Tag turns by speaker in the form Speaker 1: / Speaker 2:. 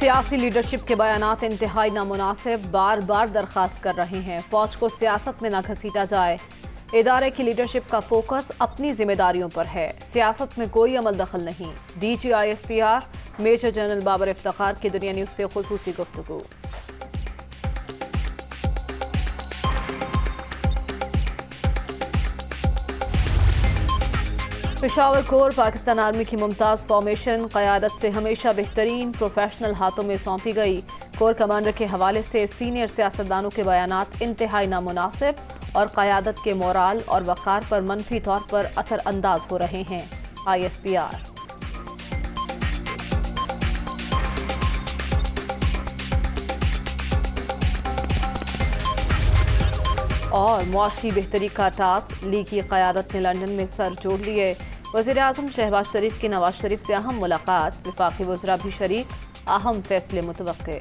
Speaker 1: सियासी लीडरशिप के बयानात इंतहाई नामुनासिब, बार बार दरख्वास्त कर रहे हैं फौज को सियासत में न घसीटा जाए। इदारे की लीडरशिप का फोकस अपनी जिम्मेदारियों पर है, सियासत में कोई अमल दखल नहीं। DGISPR major general Babar Iftikhar की दुनिया न्यूज़ से खुसूसी गुफ्तगू। पेशावर कोर पाकिस्तान आर्मी की मुमताज़ फॉर्मेशन क़यादत से हमेशा बेहतरीन प्रोफेशनल हाथों में सौंपी गई। कोर कमांडर के हवाले से सीनियर सियासतदानों के बयानात इंतहाई नामुनासिब और क़यादत के मोराल और वक़ार पर मनफी तौर पर असर अंदाज हो रहे हैं। ISPR और मुआशी बेहतरी का टास्क, ली की क़यादत ने लंदन में सर जोड़ लिए। वज़ीर-ए-आज़म शहबाज शरीफ की नवाज शरीफ से अहम मुलाकात, वफाकी वज़रा भी शरीक, अहम फैसले मुतवक्के।